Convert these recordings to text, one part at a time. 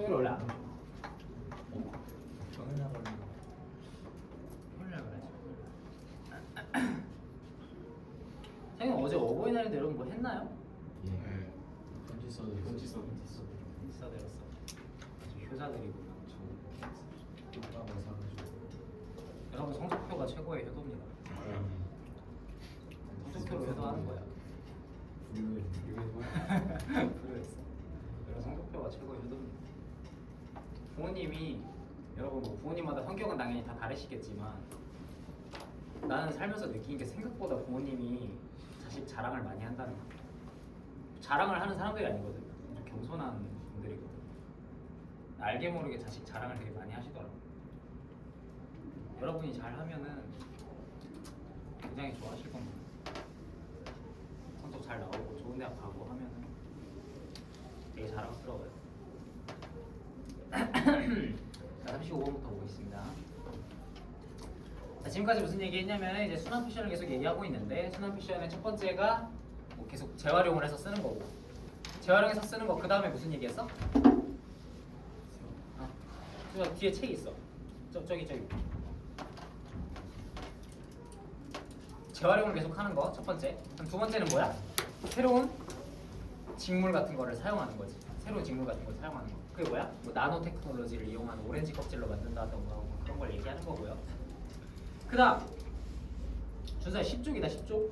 토요일 원래 안 오죠. 저는 나가는 거. 토요일 날 그래야지. 선생님 어제 어버이날인데 여러분 뭐 했나요? 예. 편지 써도 인스타 내렸어. 효자들이고. 똑바로 사가지고. 여러분 성적표가 최고의 효도입니다. 성적표로 효도하는 거야. 그랬어. 여러분 성적표가 최고의 효도입니다. 부모님이 여러분 뭐 부모님마다 성격은 당연히 다 다르시겠지만 나는 살면서 느낀 게 생각보다 부모님이 자식 자랑을 많이 한다는 거. 자랑을 하는 사람들이 아니거든. 좀 겸손한 분들이거든. 알게 모르게 자식 자랑을 되게 많이 하시더라고. 여러분이 잘하면은 굉장히 좋아하실 겁니다. 성적 잘 나오고 좋은 대학 가고 하면은 되게 자랑스러워요. 자, 35번부터 보겠습니다. 자, 지금까지 무슨 얘기했냐면 이제 순환 패션을 계속 얘기하고 있는데 순환 패션의 첫 번째가 뭐 계속 재활용을 해서 쓰는 거고 재활용해서 쓰는 거 그 다음에 무슨 얘기했어? 저 뒤에 책 있어. 저기. 재활용을 계속 하는 거 첫 번째. 그럼 두 번째는 뭐야? 새로운 직물 같은 거를 사용하는 거지. 새로운 직물 같은 걸 사용하는 거. 그게 뭐야? 뭐 나노 테크놀로지를 이용한 오렌지 껍질로 만든다던가 뭐 그런 걸 얘기하는 거고요. 그다음 준서야 10쪽이다 10쪽.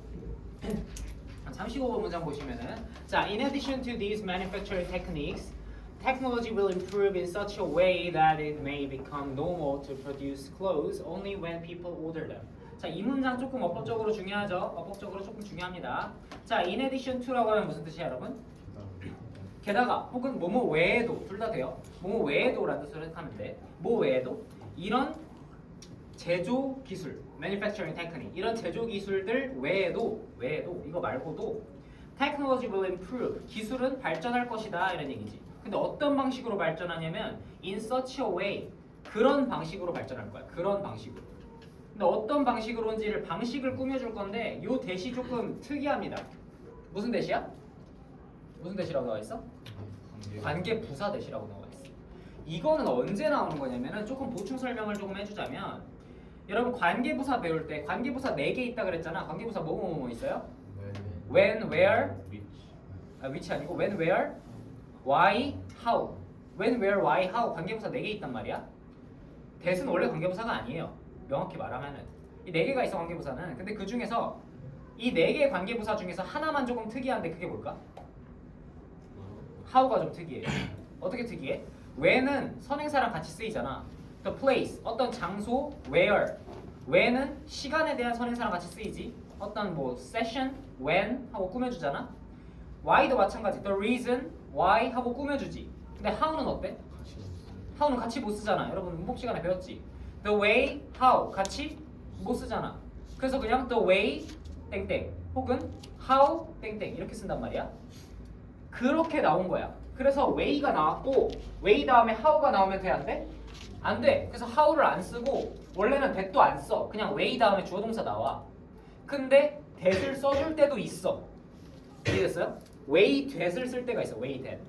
35번 문장 보시면은 자, in addition to these manufacturing techniques, technology will improve in such a way that it may become normal to produce clothes only when people order them. 자, 이 문장 조금 어법적으로 중요하죠? 어법적으로 조금 중요합니다. 자, in addition to라고 하면 무슨 뜻이야, 여러분? 게다가 혹은 뭐뭐 외에도 둘 다 돼요. 뭐뭐 외에도라는 뜻으로 해석하면 돼. 뭐 외에도 이런 제조 기술, manufacturing technique 이런 제조 기술들 외에도 이거 말고도 technology will improve 기술은 발전할 것이다 이런 얘기지. 근데 어떤 방식으로 발전하냐면 in such a way 그런 방식으로 발전할 거야. 그런 방식으로. 근데 어떤 방식으로인지를 방식을 꾸며줄 건데 요 대시 조금 특이합니다. 무슨 대시야? 무슨 대시라고 나와 있어? 관계 부사 대시라고 나와 있어. 이거는 언제 나오는 거냐면은 조금 보충 설명을 조금 해주자면 여러분 관계부사 배울 때 관계부사 4개 있다 그랬잖아. 관계부사 뭐 있어요? when, where, which 아니고 when, where, why, how. when, where, why, how 관계부사 4개 있단 말이야. that은 원래 관계부사가 아니에요. 명확히 말하면은 이 4개가 있어 관계부사는. 근데 그 중에서 이 4개의 관계부사 중에서 하나만 조금 특이한데 그게 뭘까? how가 좀 특이해. 어떻게 특이해? when은 선행사랑 같이 쓰이잖아. the place 어떤 장소, where는 시간에 대한 선행사랑 같이 쓰이지. 어떤 뭐 session, when 하고 꾸며주잖아. why도 마찬가지. the reason, why 하고 꾸며주지. 근데 how는 어때? how는 같이 못 쓰잖아. 여러분 문법 시간에 배웠지. the way, how 같이 못 쓰잖아. 그래서 그냥 the way 땡땡 혹은 how 땡땡 이렇게 쓴단 말이야. 그렇게 나온 거야. 그래서 way가 나왔고 way 다음에 how가 나오면 돼 안 돼? 안 돼. 그래서 how를 안 쓰고 원래는 that도 안 써. 그냥 way 다음에 주어 동사 나와. 근데 that을 써줄 때도 있어. 이해됐어요? way that을 쓸 때가 있어. way that.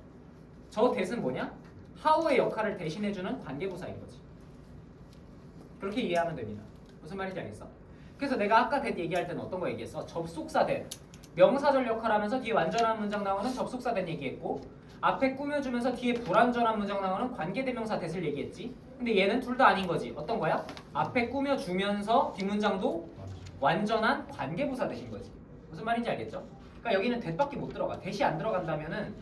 저 that은 뭐냐? how의 역할을 대신해주는 관계부사인 거지. 그렇게 이해하면 됩니다. 무슨 말인지 알겠어? 그래서 내가 아까 that 얘기할 때는 어떤 거 얘기했어? 접속사 that. 명사절 역할하면서 뒤에 완전한 문장 나오는 접속사 that 얘기했고 앞에 꾸며주면서 뒤에 불완전한 문장 나오는 관계대명사 that을 얘기했지. 근데 얘는 둘 다 아닌 거지. 어떤 거야? 앞에 꾸며주면서 뒷문장도 완전한 관계부사 that인 거지. 무슨 말인지 알겠죠? 그러니까 여기는 that밖에 못 들어가. that이 안 들어간다면은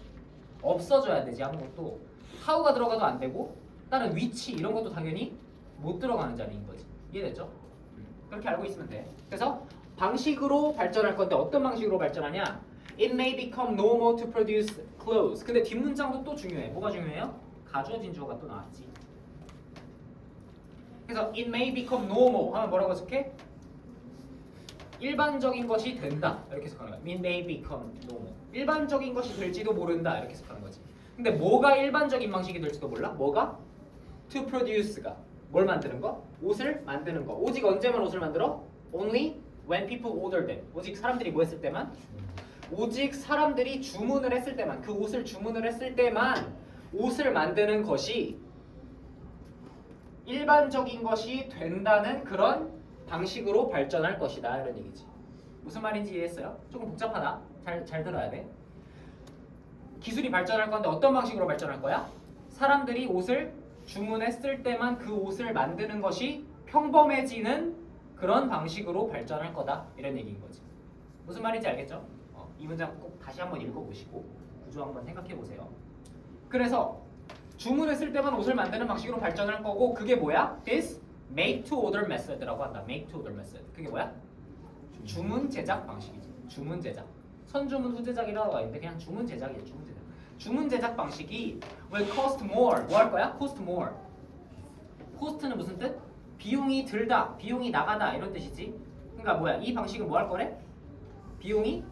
없어져야 되지 아무것도. how가 들어가도 안 되고 다른 which 이런 것도 당연히 못 들어가는 자리인 거지. 이해됐죠? 그렇게 알고 있으면 돼. 그래서 방식으로 발전할 건데 어떤 방식으로 발전하냐? It may become normal to produce clothes. 근데 뒷문장도 또 중요해. 뭐가 중요해요? 가주어진 주어가 또 나왔지. 그래서 it may become normal 하면 뭐라고 해석해? 일반적인 것이 된다. 이렇게 해석하는 거야. It may become normal. 일반적인 것이 될지도 모른다. 이렇게 해석하는 거지. 근데 뭐가 일반적인 방식이 될지도 몰라? 뭐가? To produce가 뭘 만드는 거? 옷을 만드는 거. 오직 언제만 옷을 만들어? Only when people order them. 오직 사람들이 뭐 했을 때만? 오직 사람들이 주문을 했을 때만. 그 옷을 주문을 했을 때만 옷을 만드는 것이 일반적인 것이 된다는 그런 방식으로 발전할 것이다 이런 얘기지. 무슨 말인지 이해했어요? 조금 복잡하다. 잘 들어야 돼. 기술이 발전할 건데 어떤 방식으로 발전할 거야? 사람들이 옷을 주문했을 때만 그 옷을 만드는 것이 평범해지는 그런 방식으로 발전할 거다 이런 얘기인 거지. 무슨 말인지 알겠죠? 이 문장 꼭 다시 한번 읽어보시고 구조 한번 생각해 보세요. 그래서 주문했을 때만 옷을 만드는 방식으로 발전할 거고 그게 뭐야? This make to order method라고 한다. make to order method. 그게 뭐야? 주문 제작 방식이지. 주문 제작. 선주문 후제작이라고 하는데 그냥 주문 제작이에요. 주문 제작. 주문 제작 방식이 will cost more. 뭐 할 거야? cost more. cost는 무슨 뜻? 비용이 들다, 비용이 나가다 이런 뜻이지. 그러니까 뭐야? 이 방식은 뭐 할 거래? 비용이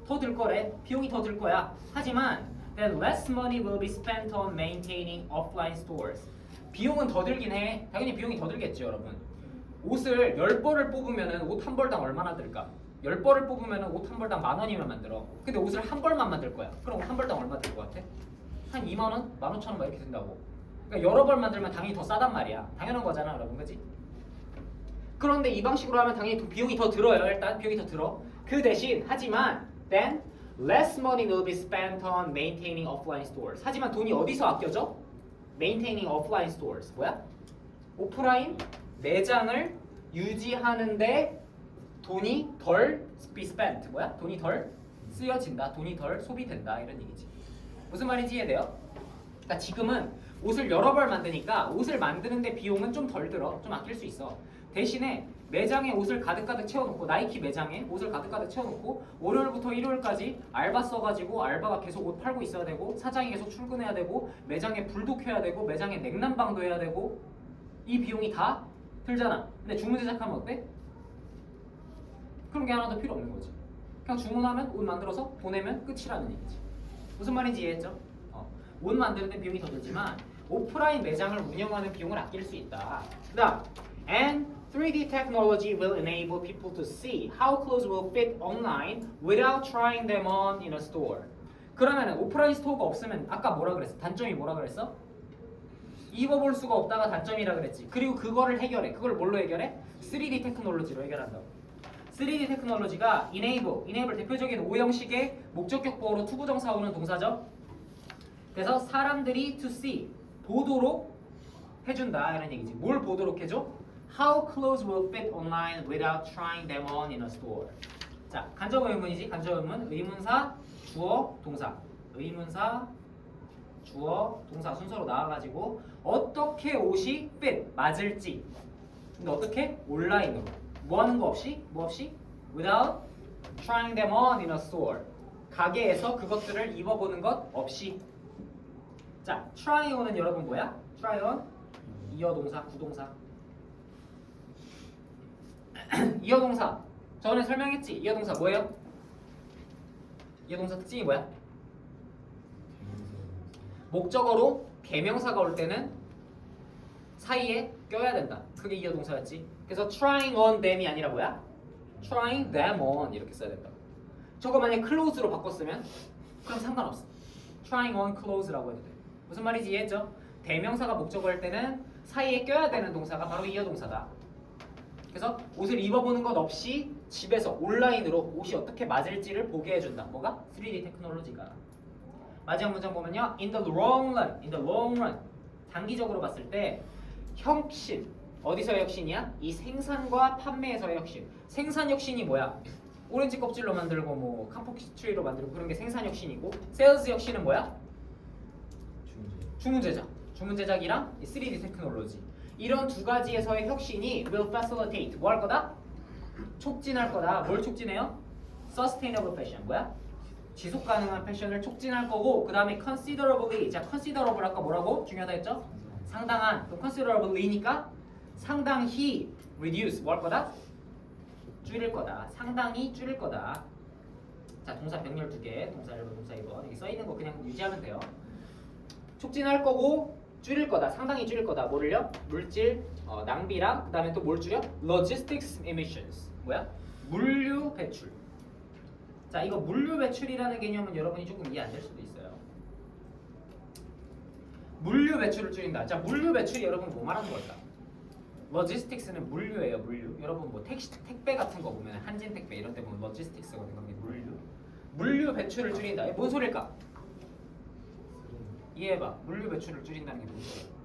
더 들 거래. 비용이 더 들 거야. 하지만 then less money will be spent on maintaining offline stores. 비용은 더 들긴 해. 당연히 비용이 더 들겠죠, 여러분. 옷을 10벌을 뽑으면은 옷 한 벌당 얼마나 들까? 10벌을 뽑으면은 옷 한 벌당 10,000원이면 만들어. 근데 옷을 한 벌만 만들 거야. 그럼 옷 한 벌당 얼마 들 것 같아? 한 2만 원, 15,000원 막 이렇게 든다고. 그러니까 여러 벌 만들면 당연히 더 싸단 말이야. 당연한 거잖아, 여러분, 그렇지? 그런데 이 방식으로 하면 당연히 비용이 더 들어요. 일단 비용이 더 들어. 그 대신 하지만 then less money will be spent on maintaining offline stores. 하지만 돈이 어디서 아껴져? maintaining offline stores. 뭐야? 오프라인 매장을 유지하는데 돈이 덜 be spent. 뭐야? 돈이 덜 쓰여진다. 돈이 덜 소비된다. 이런 얘기지. 무슨 말인지 이해돼요? 그러니까 지금은 옷을 여러 벌 만드니까 옷을 만드는데 비용은 좀 덜 들어. 좀 아낄 수 있어. 대신에 매장에 옷을 가득가득 채워놓고 나이키 매장에 옷을 가득가득 채워놓고 월요일부터 일요일까지 알바 써가지고 알바가 계속 옷 팔고 있어야 되고 사장이 계속 출근해야 되고 매장에 불도 켜야 되고 매장에 냉난방도 해야 되고 이 비용이 다 들잖아. 근데 주문 제작하면 어때? 그런 게 하나도 필요 없는 거지. 그냥 주문하면 옷 만들어서 보내면 끝이라는 얘기지. 무슨 말인지 이해했죠? 옷 만드는데 비용이 더 들지만 오프라인 매장을 운영하는 비용을 아낄 수 있다. 그다음 and 3D technology will enable people to see how clothes will fit online without trying them on in a store. 그러면은 오프라인 스토어가 없으면 아까 뭐라 그랬어? 단점이 뭐라 그랬어? 입어볼 수가 없다가 단점이라 그랬지. 그리고 그거를 해결해. 그걸 뭘로 해결해? 3D 테크놀로지로 해결한다고. 3D 테크놀로지가 enable 대표적인 오형식의 목적격 보어로 투부정사 오는 동사죠. 그래서 사람들이 to see 보도록 해준다 이런 얘기지. 뭘 보도록 해줘? How clothes will fit online without trying them on in a store. 자, 간접 의문이지. 간접 의문 의문사 주어 동사 의문사 주어 동사 순서로 나와가지고 어떻게 옷이 fit 맞을지. 근데 어떻게? 온라인으로 뭐 하는 거 없이? 뭐 없이? Without trying them on in a store. 가게에서 그것들을 입어보는 것 없이. 자, try on은 여러분 뭐야? try on 이어 동사 구동사. 이어 동사 전에 설명했지. 이어 동사 뭐예요? 이어 동사 특징이 뭐야? 목적어로 대명사가 올 때는 사이에 껴야 된다. 그게 이어 동사였지. 그래서 trying on them이 아니라 뭐야? trying them on 이렇게 써야 된다. 저거 만약에 clothes로 바꿨으면 그럼 상관없어. trying on clothes라고 해도 돼. 무슨 말인지 이해했죠? 대명사가 목적어일 때는 사이에 껴야 되는 동사가 바로 이어 동사다. 그래서 옷을 입어보는 것 없이 집에서 온라인으로 옷이 어떻게 맞을지를 보게 해준다. 뭐가? 3D 테크놀로지가. 마지막 문장 보면요. In the long run. 단기적으로 봤을 때 혁신. 어디서의 혁신이야? 이 생산과 판매에서의 혁신. 생산 혁신이 뭐야? 오렌지 껍질로 만들고 뭐 캄포키트리로 만들고 그런 게 생산 혁신이고 세일즈 혁신은 뭐야? 주문 제작. 주문 제작이랑 3D 테크놀로지. 이런 두 가지에서의 혁신이 will facilitate 뭐 할 거다? 촉진할 거다. 뭘 촉진해요? Sustainable fashion 뭐야? 지속 가능한 패션을 촉진할 거고 그 다음에 considerably. 자, considerable 아까 뭐라고? 중요하다 했죠? 상당한. 그럼 considerably니까 상당히 reduce 뭐 할 거다? 줄일 거다. 상당히 줄일 거다. 자, 동사 병렬 2개. 동사 1번, 동사 2번. 여기 써 있는 거 그냥 유지하면 돼요. 촉진할 거고 줄일 거다. 상당히 줄일 거다. 뭐를요? 물질 낭비랑 그 다음에 또 뭘 줄여? Logistics emissions. 뭐야? 물류 배출. 자, 이거 물류 배출이라는 개념은 여러분이 조금 이해 안 될 수도 있어요. 물류 배출을 줄인다. 자, 물류 배출이 여러분 뭐 말하는 걸까? 로지스틱스는 물류예요, 물류. 여러분 뭐 택배 같은 거 보면 한진 택배 이런 데 보면 로지스틱스거든요. 그게 물류. 물류 배출을 줄인다. 이게 뭔 소릴까? 이해해봐. 물류 배출을 줄인다는 게 뭔 소리야?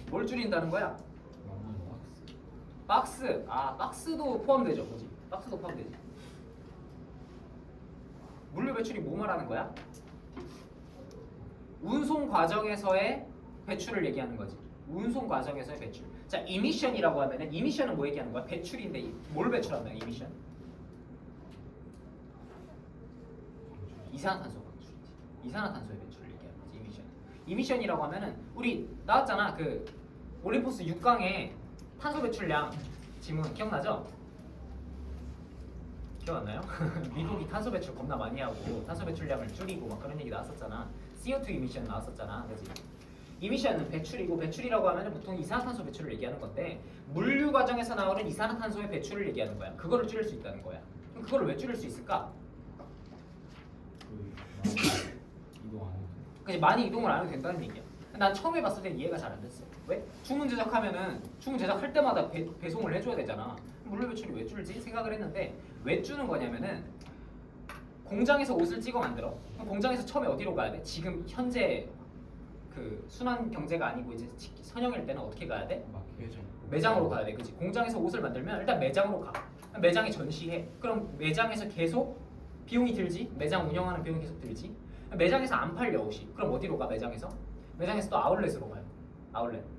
뭘 줄인다는 거야? 나무는 박스. 박스. 아, 박스도 포함되죠, 그지? 박스도 포함되지. 물류 배출이 뭐 말하는 거야? 운송 과정에서의 배출을 얘기하는 거지. 운송 과정에서의 배출. 자, 이미션이라고 하면은 이미션은 뭐 얘기하는 거야? 배출인데 뭘 배출한다? 이미션? 이산화탄소 배출이지. 이산화탄소의 배출을 얘기하는 거지. 이미션. 이미션이라고 하면은 우리 나왔잖아. 그 올림포스 6강에 탄소 배출량 지문 기억나죠? 기억 안 나요? 미국이 탄소 배출 겁나 많이 하고 탄소 배출량을 줄이고 막 그런 얘기 나왔었잖아. CO2 이미션 나왔었잖아. 그렇지? 이미션은 배출이고 배출이라고 하면 보통 이산화탄소 배출을 얘기하는 건데 물류 과정에서 나오는 이산화탄소의 배출을 얘기하는 거야. 그거를 줄일 수 있다는 거야. 그럼 그거를 왜 줄일 수 있을까? 이동 안 해도 돼. 그치, 많이 이동을 안 해도 된다는 얘기야. 난 처음에 봤을 때 이해가 잘 안 됐어. 왜? 주문 제작하면은 주문 제작할 때마다 배송을 해줘야 되잖아. 물류 배출이 왜 줄지 생각을 했는데 왜 주는 거냐면은 공장에서 옷을 찍어 만들어. 그럼 공장에서 처음에 어디로 가야 돼? 지금 현재 그 순환 경제가 아니고 이제 선형일 때는 어떻게 가야 돼? 매장. 매장으로 가야 돼, 그치? 공장에서 옷을 만들면 일단 매장으로 가. 매장에 전시해. 그럼 매장에서 계속 비용이 들지? 매장 운영하는 비용이 계속 들지? 매장에서 안 팔려 옷이. 그럼 어디로 가? 매장에서? 매장에서 또 아울렛으로 가요.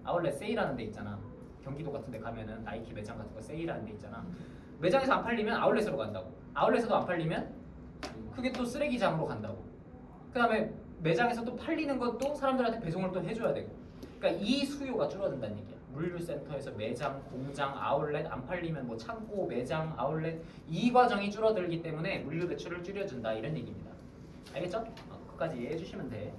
아울렛 세일하는 데 있잖아. 경기도 같은 데 가면은 나이키 매장 같은 거 세일하는 데 있잖아. 매장에서 안 팔리면 아울렛으로 간다고. 아울렛에도 안 팔리면 그게 또 쓰레기장으로 간다고. 그 다음에 매장에서 또 팔리는 것도 사람들한테 배송을 또 해줘야 되고. 그러니까 이 수요가 줄어든다는 얘기야. 물류센터에서 매장, 공장, 아울렛 안 팔리면 뭐 창고, 매장, 아울렛 이 과정이 줄어들기 때문에 물류 배출을 줄여준다 이런 얘기입니다. 알겠죠? 그까지 이해해 주시면 돼.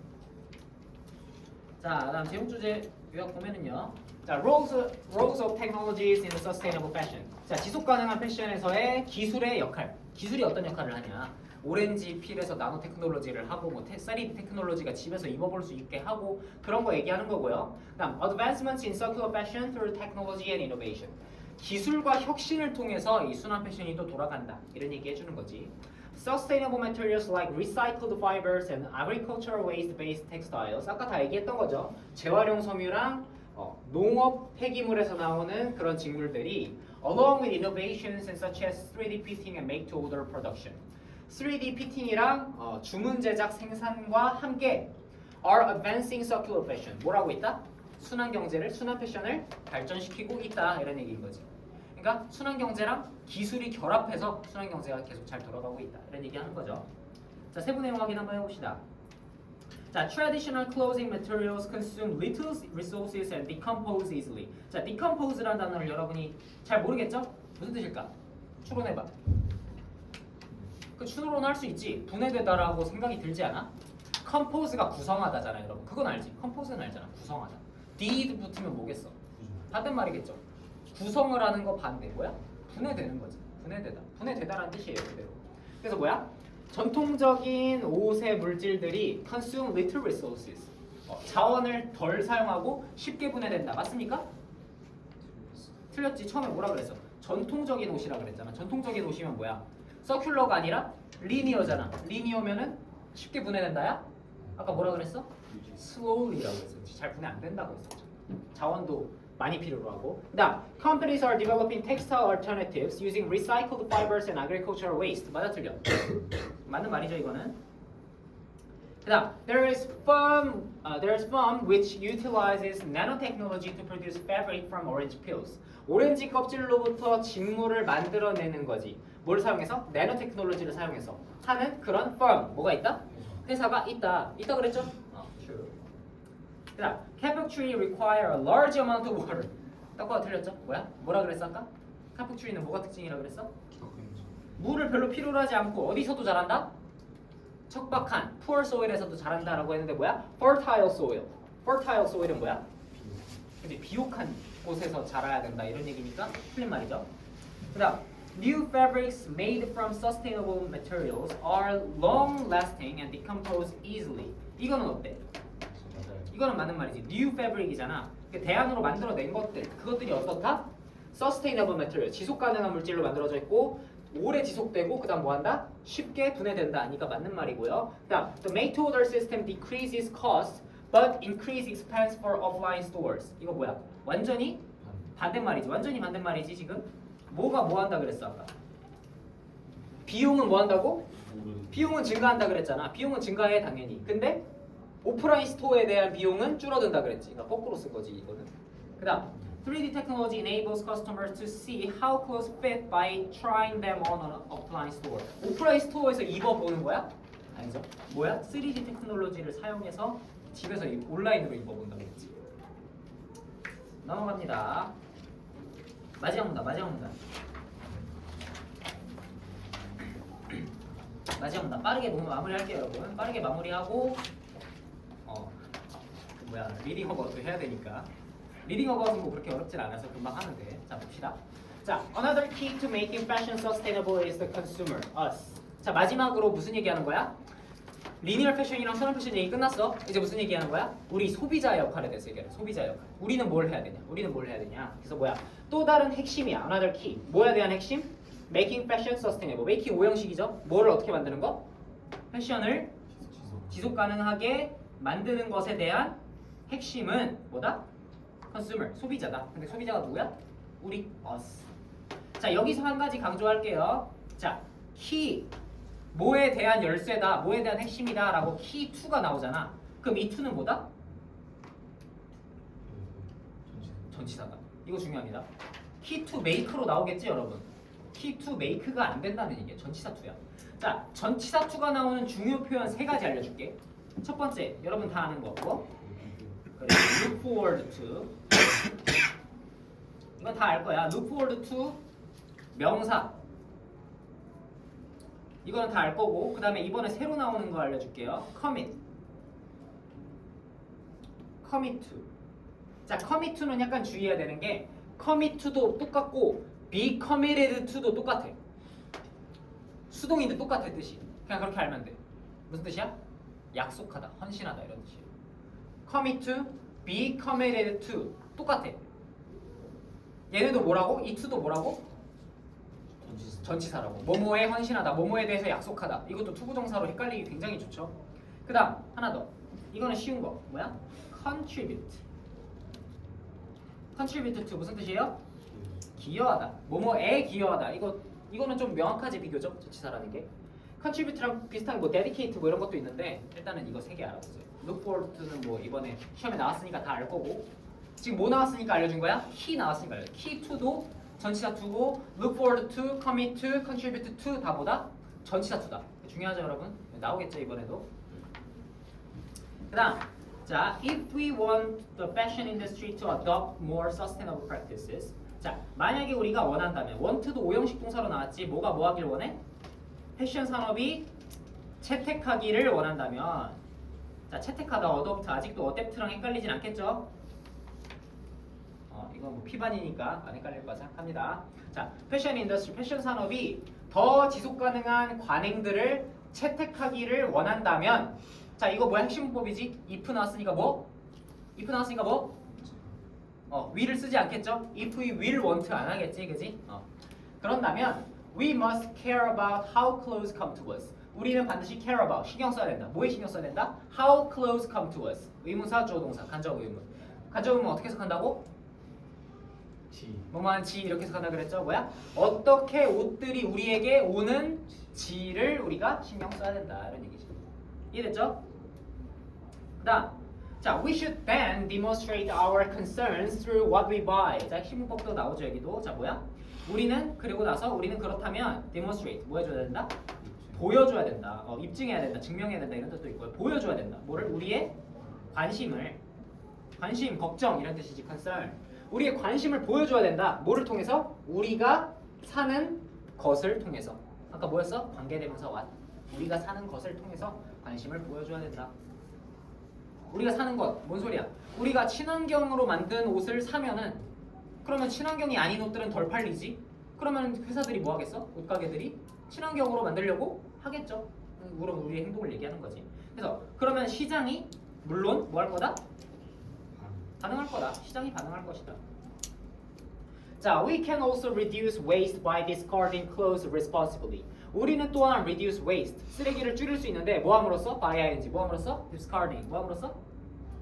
자, 다음 제목 주제 요약 보면은요. 자, roles of technologies in a sustainable fashion. 자, 지속 가능한 패션에서의 기술의 역할. 기술이 어떤 역할을 하냐? 오렌지 필에서 나노 테크놀로지를 하고 뭐 3D 테크놀로지가 집에서 입어볼 수 있게 하고 그런 거 얘기하는 거고요. 그다음 advancements in circular fashion through technology and innovation. 기술과 혁신을 통해서 이 순환 패션이 또 돌아간다. 이런 얘기 해주는 거지. Sustainable materials like recycled fibers and agricultural waste-based textiles. 아까 다 얘기했던 거죠. 재활용 섬유랑 농업 폐기물에서 나오는 그런 직물들이 along with innovations such as 3D printing and make-to-order production. 3D 피팅이랑 주문 제작 생산과 함께 are advancing circular fashion. 뭐라고 있다? 순환 경제를, 순환 패션을 발전시키고 있다 이런 얘기인 거지. 그러니까 순환 경제랑 기술이 결합해서 순환 경제가 계속 잘 돌아가고 있다 이런 얘기하는 거죠. 자, 세부 내용 확인 한번 해봅시다. 자, traditional clothing materials consume little resources and decompose easily. 자, decompose라는 단어를 여러분이 잘 모르겠죠? 무슨 뜻일까? 추론해봐. 그 추론할 수 있지. 분해되다라고 생각이 들지 않아? compose가 구성하다잖아, 여러분. 그건 알지? compose는 알잖아. 구성하다. did 붙으면 뭐겠어? 반대 말이겠죠. 구성을 하는 거 반대 뭐야? 분해되는 거지. 분해되다. 분해되다라는 뜻이에요, 그대로. 그래서 뭐야? 전통적인 옷의 물질들이 consume little resources. 자원을 덜 사용하고 쉽게 분해된다. 맞습니까? 틀렸지. 처음에 뭐라 그랬어? 전통적인 옷이라 그랬잖아. 전통적인 옷이면 뭐야? 서큘러가 아니라 리니어잖아. 리니어면은 쉽게 분해된다야? 아까 뭐라 그랬어? slowly라고 했었지. 잘 분해 안 된다고 했었죠. 자원도 많이 필요로 하고. 그다음, companies are developing textile alternatives using recycled fibers and agricultural waste. 맞아 틀려? 맞는 말이죠 이거는. 그다음, there is firm which utilizes nanotechnology to produce fabric from orange peels. 오렌지 껍질로부터 직물을 만들어내는 거지. 뭘 사용해서? 나노테크놀로지를 사용해서 하는 그런 firm. 뭐가 있다? 회사가 있다. 있다 그랬죠? True. 그다음, capuchin require a large amount of water. 똑바로 틀렸죠? 뭐라 그랬어 아까? capuchin은 뭐가 특징이라 그랬어? 물을 별로 필요로 하지 않고 어디서도 자란다? 척박한 poor soil에서도 자란다라고 했는데 뭐야? fertile soil. fertile soil은 뭐야? 그치, 비옥한 곳에서 자라야 된다 이런 얘기니까 틀린 말이죠. 그다음, new fabrics made from sustainable materials are long-lasting and decompose easily. 이거는 어때? 이거는 맞는 말이지. new fabric이잖아. 대안으로 만들어낸 것들, 그것들이 어떻다? sustainable material, 지속 가능한 물질로 만들어져 있고 오래 지속되고 그다음 뭐 한다? 쉽게 분해된다. 그러니까 맞는 말이고요. 그다음 the made-to-order system decreases cost but increase expense for offline stores. 이거 뭐야? 완전히 반대말이지. 완전히 반대말이지 지금. 뭐가 뭐 한다 그랬어 아까? 비용은 뭐 한다고? 비용은 증가한다 그랬잖아. 비용은 증가해 당연히. 근데 오프라인 스토어에 대한 비용은 줄어든다 그랬지. 그러니까 거꾸로 쓴 거지 이거는. 그다음 3D technology enables customers to see how clothes fit by trying them on an offline store. 오프라인 스토어에서 입어보는 거야? 아니죠. 뭐야? 3D 테크놀로지를 사용해서 집에서 온라인으로 입어본다 그랬지. 넘어갑니다. 마지막 문단. 마지막 문단. 빠르게 마무리할게요 여러분. 빠르게 마무리하고 리딩 어바웃도 해야 되니까. 리딩 어바웃은 뭐 그렇게 어렵진 않아서 금방 하면 돼. 자 봅시다. 자, another key to making fashion sustainable is the consumer, us. 자 마지막으로 무슨 얘기하는 거야? 리니어 패션이랑 선언 패션 얘기 끝났어. 이제 무슨 얘기하는 거야? 우리 소비자 역할에 대해서 얘기해. 소비자 역할. 우리는 뭘 해야 되냐? 그래서 뭐야? 또 다른 핵심이야. another key. 뭐에 대한 핵심? making fashion sustainable. making 오형식이죠. 뭐를 어떻게 만드는 거? 패션을 지속 가능하게 만드는 것에 대한 핵심은 뭐다? consumer, 소비자다. 근데 소비자가 누구야? 우리 us. 자 여기서 한 가지 강조할게요. 자 key 뭐에 대한 열쇠다, 뭐에 대한 핵심이다 라고 key 2가 나오잖아. 그럼 이 2는 뭐다? 전치사다. 이거 중요합니다. key 2 make로 나오겠지 여러분. key 2 make가 안 된다는 얘기야. 전치사 2야. 자 전치사 2가 나오는 중요 표현 3가지 알려줄게. 첫 번째 여러분 다 아는 거 그거? 그래, look forward to. 이건 다 알 거야. look forward to 명사. 이거는 다 알 거고. 그 다음에 이번에 새로 나오는 거 알려줄게요. commit to. 자, commit to는 약간 주의해야 되는 게 commit to도 똑같고 be committed to도 똑같아. 수동인데 똑같아 뜻이. 그냥 그렇게 알면 돼. 무슨 뜻이야? 약속하다, 헌신하다 이런 뜻이에요. commit to, be committed to 똑같아. 얘네도 뭐라고? 이 to도 뭐라고? 전치사라고. 뭐뭐에 헌신하다, 뭐뭐에 대해서 약속하다. 이것도 투부정사로 헷갈리기 굉장히 좋죠. 그 다음 하나 더. 이거는 쉬운 거. 뭐야? contribute to 무슨 뜻이에요? 기여하다. 뭐뭐에 기여하다. 이거는 좀 명확하지 비교적 전치사라는 게. contribute랑 비슷한 뭐 dedicate 뭐 이런 것도 있는데 일단은 이거 3개 알아보세요. look forward to는 뭐 이번에 시험에 나왔으니까 다 알 거고. 지금 뭐 나왔으니까 알려준 거야? key 나왔으니까 알려줘. key to도 전치사 2고 look forward to, commit to, contribute to 다 뭐다? 전치사 2다. 중요하죠 여러분? 나오겠죠 이번에도. 그 다음 자, if we want the fashion industry to adopt more sustainable practices. 자, 만약에 우리가 원한다면 want도 오형식 동사로 나왔지. 뭐가 뭐 하길 원해? 패션 산업이 채택하기를 원한다면. 자, 채택하다, adopt. 아직도 adapt랑 헷갈리진 않겠죠? 이건 뭐 피반이니까 안 헷갈릴 거라 생각합니다. 자, 패션 인더스트리, 패션 산업이 더 지속 가능한 관행들을 채택하기를 원한다면. 자, 이거 뭐야? 핵심 문법이지? if 나왔으니까 뭐? will을 쓰지 않겠죠? if we will want 안 하겠지, 그지? 그런다면 we must care about how clothes come to us. 우리는 반드시 care about, 신경 써야 된다. 뭐에 신경 써야 된다? how clothes come to us. 의문사, 주어동사, 간접 의문. 간접 의문 어떻게 해석한다고? 뭐뭐한 지 이렇게 해석한다 그랬죠? 뭐야? 어떻게 옷들이 우리에게 오는 지를 우리가 신경 써야 된다 이런 얘기죠. 이해됐죠? 그다음 자, we should then demonstrate our concerns through what we buy. 자, 핵심 문법도 나오죠 여기도. 자, 뭐야? 우리는 그리고 나서 우리는 그렇다면 demonstrate 뭐 해줘야 된다? 보여줘야 된다. 입증해야 된다. 증명해야 된다 이런 뜻도 있고요. 보여줘야 된다. 뭐를? 우리의 관심을. 관심, 걱정 이런 뜻이지. concern. 우리의 관심을 보여줘야 된다. 뭐를 통해서? 우리가 사는 것을 통해서. 아까 뭐였어? 관계대명사 what. 우리가 사는 것을 통해서 관심을 보여줘야 된다. 우리가 사는 것, 뭔 소리야? 우리가 친환경으로 만든 옷을 사면은 그러면 친환경이 아닌 옷들은 덜 팔리지? 그러면 회사들이 뭐 하겠어? 옷가게들이 친환경으로 만들려고 하겠죠. 그럼 우리의 행동을 얘기하는 거지. 그래서 그러면 시장이 물론 뭐 할 거다? 반응할 거다. 시장이 반응할 것이다. 자, we can also reduce waste by discarding clothes responsibly. 우리는 또한 reduce waste, 쓰레기를 줄일 수 있는데 뭐 함으로써? by ing, 뭐 함으로써? discarding, 뭐 함으로써?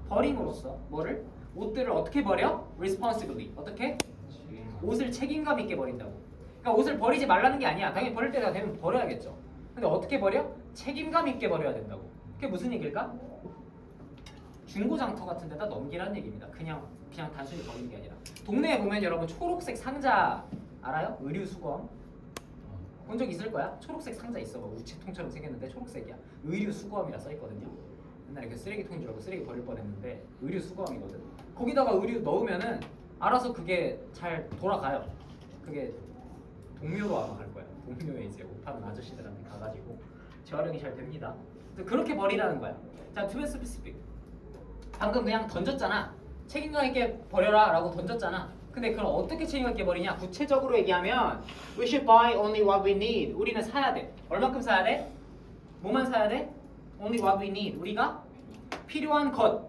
버림으로써. 뭐를? 옷들을 어떻게 버려? responsibly. 어떻게? 옷을 책임감 있게 버린다고. 그러니까 옷을 버리지 말라는 게 아니야. 당연히 버릴 때가 되면 버려야겠죠. 근데 어떻게 버려? 책임감 있게 버려야 된다고. 그게 무슨 얘기일까? 중고장터 같은 데다 넘기라는 얘기입니다. 그냥 단순히 버리는 게 아니라. 동네에 보면 여러분 초록색 상자 알아요? 의류 수거함. 본 적 있을 거야? 초록색 상자 있어. 뭐 우체통처럼 생겼는데 초록색이야. 의류 수거함이라 써 있거든요. 옛날에 그 쓰레기통인 줄 알고 쓰레기 버릴 뻔했는데 의류 수거함이거든. 거기다가 의류 넣으면은 알아서 그게 잘 돌아가요. 그게 동묘로 아마 갈 거야. 동묘에 이제 옷 파는 아저씨들한테 가가지고 재활용이 잘 됩니다. 그래서 그렇게 버리라는 거야. 자, to be specific. 방금 그냥 던졌잖아. 책임감 있게 버려라 라고 던졌잖아. 근데 그럼 어떻게 책임감 있게 버리냐? 구체적으로 얘기하면 We should buy only what we need. 우리는 사야 돼. 얼만큼 사야 돼? 뭐만 사야 돼? Only what we need. 우리가 필요한 것.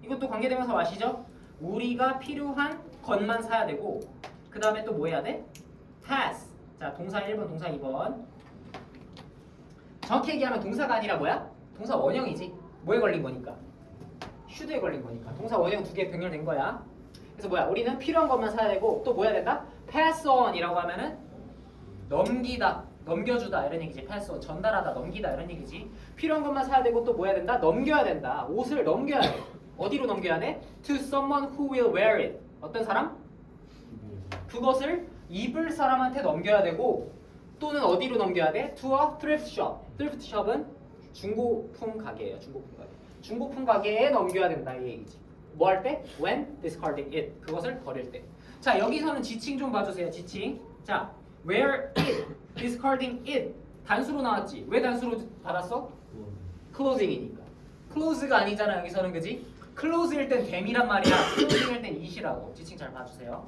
이것도 관계되면서 아시죠? 우리가 필요한 것만 사야 되고 그 다음에 또 뭐 해야 돼? pass. 자, 동사 1번, 동사 2번. 정확히 얘기하면 동사가 아니라 뭐야? 동사 원형이지. 뭐에 걸린 거니까? should에 걸린 거니까. 동사 원형 두 개 병렬된 거야. 그래서 뭐야? 우리는 필요한 것만 사야 되고 또 뭐 해야 된다? pass on이라고 하면은 넘기다, 넘겨주다 이런 얘기지. pass on, 전달하다, 넘기다 이런 얘기지. 필요한 것만 사야 되고 또 뭐 해야 된다? 넘겨야 된다. 옷을 넘겨야 돼. 어디로 넘겨야 돼? To someone who will wear it. 어떤 사람? 그것을 입을 사람한테 넘겨야 되고 또는 어디로 넘겨야 돼? To a thrift shop. thrift shop은 중고품 가게예요. 중고품 가게. 중고품 가게에 넘겨야 된다 이 얘기지. 뭐 할 때? When discarding it. 그것을 버릴 때. 자, 여기서는 지칭 좀 봐주세요. 지칭. 자, where it, discarding it. 단수로 나왔지. 왜 단수로 받았어? closing이니까. close가 아니잖아 여기서는, 그지? close일 땐 them이란 말이야. closing일 땐 it이라고. 지칭 잘 봐주세요.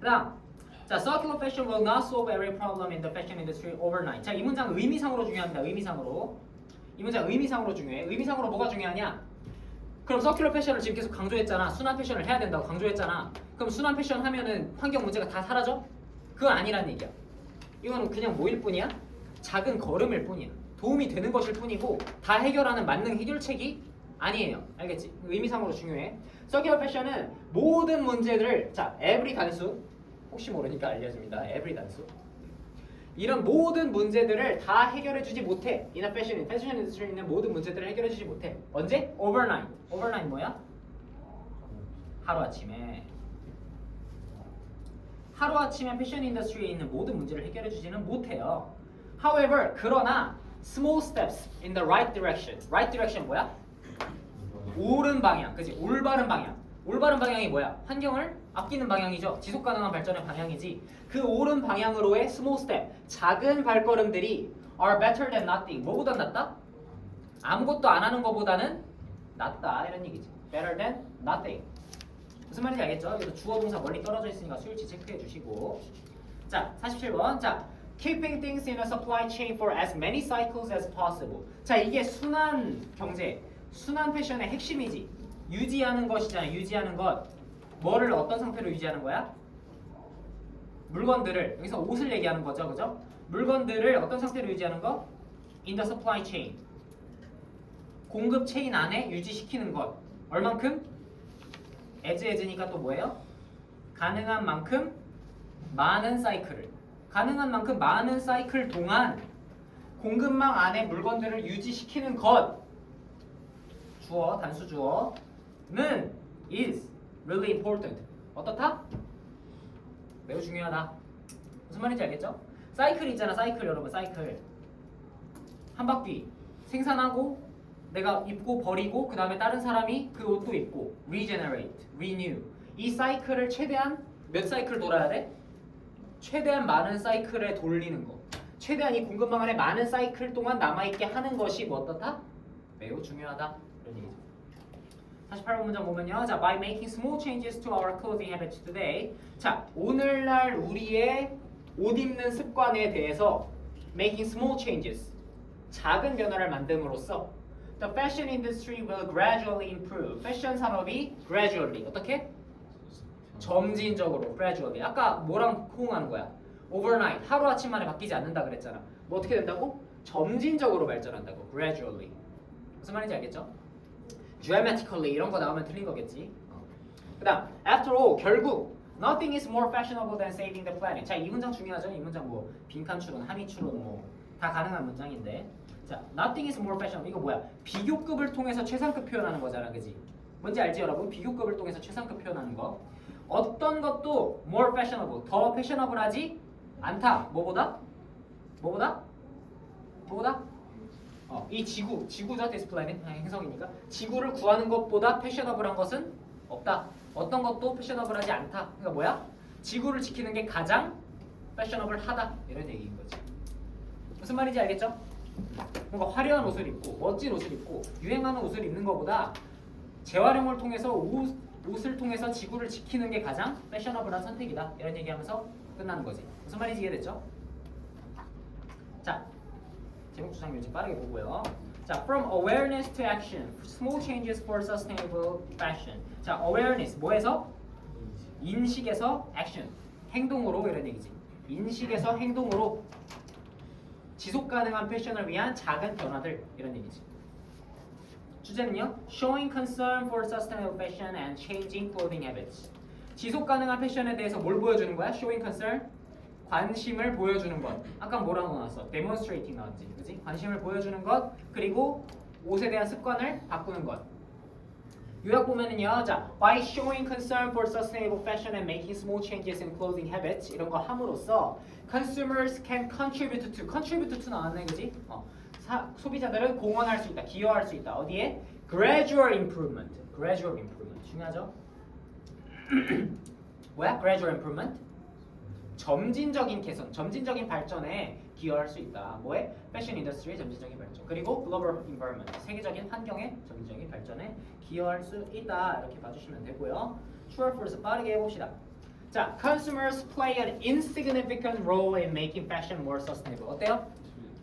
그다음, 자, circular fashion will not solve every problem in the fashion industry overnight. 자, 이 문장 의미상으로 중요합니다. 의미상으로. 이 문장 의미상으로 중요해. 의미상으로 뭐가 중요하냐? 그럼 서큘러 패션을 지금 계속 강조했잖아. 순환 패션을 해야 된다고 강조했잖아. 그럼 순환 패션 하면은 환경 문제가 다 사라져? 그건 아니란 얘기야. 이거는 그냥 뭐일 뿐이야? 작은 걸음일 뿐이야. 도움이 되는 것일 뿐이고 다 해결하는 만능 해결책이 아니에요. 알겠지? 의미상으로 중요해. 서큘러 패션은 모든 문제들을, 자, every 단수, 혹시 모르니까 알려줍니다. every 단수. 이런 모든 문제들을 다 해결해주지 못해. in a fashion, 패션 인더스트리에 있는 모든 문제들을 해결해주지 못해. 언제? overnight. overnight 뭐야? 하루아침에. 하루아침에 패션 인더스트리에 있는 모든 문제를 해결해주지는 못해요. However, 그러나 small steps in the right direction. right direction 뭐야? 옳은 방향. 그치? 올바른 방향. 올바른 방향이 뭐야? 환경을 아끼는 방향이죠. 지속 가능한 발전의 방향이지. 그 옳은 방향으로의 small step, 작은 발걸음들이 are better than nothing. 뭐보다 낫다? 아무것도 안 하는 것보다는 낫다 이런 얘기지. better than nothing. 무슨 말인지 알겠죠? 여기서 주어 동사 멀리 떨어져 있으니까 수일치 체크해 주시고. 자, 47번. 자, keeping things in a supply chain for as many cycles as possible. 자, 이게 순환 경제, 순환 패션의 핵심이지. 유지하는 것이잖아. 유지하는 것. 뭐를 어떤 상태로 유지하는 거야? 물건들을, 여기서 옷을 얘기하는 거죠, 그죠? 물건들을 어떤 상태로 유지하는 거? In the supply chain. 공급 체인 안에 유지시키는 것. 얼만큼? as니까 또 뭐예요? 가능한 만큼 많은 사이클을. 가능한 만큼 많은 사이클 동안 공급망 안에 물건들을 유지시키는 것. 주어, 단수 주어는 is really important. 어떻다? 매우 중요하다. 무슨 말인지 알겠죠? 사이클 있잖아. 사이클 여러분. 사이클 한 바퀴 생산하고 내가 입고 버리고 그 다음에 다른 사람이 그 옷도 입고 regenerate, renew. 이 사이클을 최대한 몇 사이클 돌아야 돼? 최대한 많은 사이클에 돌리는 거. 최대한 이 공급망 안에 많은 사이클 동안 남아있게 하는 것이 뭐 어떻다? 매우 중요하다. 이런 얘기죠. 48번 문장 보면요. 자, by making small changes to our clothing habits today. 자, 오늘날 우리의 옷 입는 습관에 대해서 making small changes. 작은 변화를 만듦으로써 The fashion industry will gradually improve. 패션 산업이 gradually 어떻게? 점진적으로 gradually. 아까 뭐랑 호응하는 거야? overnight. 하루아침 만에 바뀌지 않는다 그랬잖아. 뭐 어떻게 된다고? 점진적으로 발전한다고. gradually. 무슨 말인지 알겠죠? dramatically 이런 거 나오면 틀린 거겠지. 그다음 after all 결국 nothing is more fashionable than saving the planet. 자, 이 문장 중요하죠. 이 문장 뭐 빈칸 추론, 함의 추론 뭐 다 가능한 문장인데. 자, nothing is more fashionable. 이거 뭐야? 비교급을 통해서 최상급 표현하는 거잖아, 그지? 뭔지 알지, 여러분? 비교급을 통해서 최상급 표현하는 거. 어떤 것도 more fashionable, 더 패셔너블하지 않다. 뭐보다? 뭐보다? 뭐보다? 이 지구죠, this planet, 행성이니까. 지구를 구하는 것보다 패셔너블한 것은 없다. 어떤 것도 패셔너블하지 않다. 그러니까 뭐야? 지구를 지키는 게 가장 패셔너블하다. 이런 얘기인 거지. 무슨 말인지 알겠죠? 뭔가 화려한 옷을 입고 멋진 옷을 입고 유행하는 옷을 입는 것보다 재활용을 통해서 옷을 통해서 지구를 지키는 게 가장 패셔너블한 선택이다. 이런 얘기하면서 끝나는 거지. 무슨 말인지 이해됐죠? 자, 제목 주장 뮤직 빠르게 보고요. 자, from awareness to action, small changes for sustainable fashion. 자, awareness 뭐에서? 인식에서 action, 행동으로 이런 얘기지. 인식에서 행동으로 지속 가능한 패션을 위한 작은 변화들 이런 얘기지. 주제는요, showing concern for sustainable fashion and changing clothing habits. 지속 가능한 패션에 대해서 뭘 보여주는 거야? showing concern, 관심을 보여주는 것. 아까 뭐라고 나왔어? demonstrating 나왔지, 그지? 관심을 보여주는 것, 그리고 옷에 대한 습관을 바꾸는 것. 요약 보면은요, 자, by showing concern for sustainable fashion and making small changes in clothing habits 이런 거 함으로써 consumers can contribute to 나왔네, 그지? 소비자들은 공헌할 수 있다, 기여할 수 있다. 어디에? gradual improvement 중요하죠? 뭐야? gradual improvement? 점진적인 개선, 점진적인 발전에 기여할 수 있다. 뭐에? 패션 인더스트리의 점진적인 발전. 그리고 글로벌 인바이러먼트, 세계적인 환경의 점진적인 발전에 기여할 수 있다. 이렇게 봐주시면 되고요. True or false 빠르게 해봅시다. 자, consumers play an insignificant role in making fashion more sustainable. 어때요?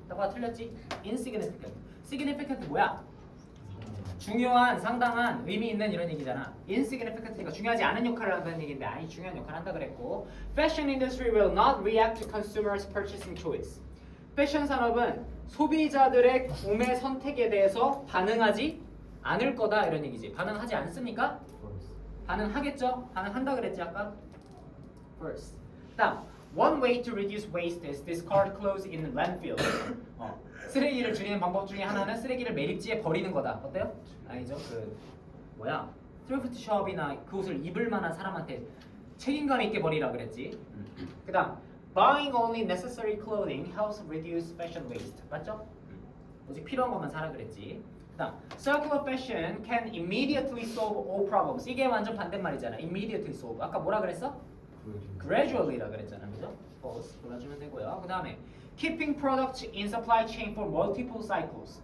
答틀렸지? insignificant. significant 뭐야? 중요한, 상당한, 의미 있는 이런 얘기잖아. insignificant니까 중요하지 않은 역할을 한다는 얘기인데 아니 중요한 역할을 한다 그랬고 fashion industry will not react to consumers' purchasing choice. 패션 산업은 소비자들의 구매 선택에 대해서 반응하지 않을 거다 이런 얘기지. 반응하지 않습니까? 반응하겠죠? 반응한다 그랬지 아까? First. 다음, one way to reduce waste is discard clothes in landfill. 쓰레기를 줄이는 방법 중에 하나는 쓰레기를 매립지에 버리는 거다. 어때요? 아니죠? 그 뭐야? thrift shop이나 그 옷을 입을 만한 사람한테 책임감 있게 버리라 그랬지. 그다음, buying only necessary clothing helps reduce fashion waste. 맞죠? 오직 필요한 것만 사라 그랬지. 그다음, circular fashion can immediately solve all problems. 이게 완전 반대말이잖아. immediately solve. 아까 뭐라 그랬어? gradually라 그랬잖아, 그죠? false 골라주면 되고요. 그 다음에 keeping products in supply chain for multiple cycles.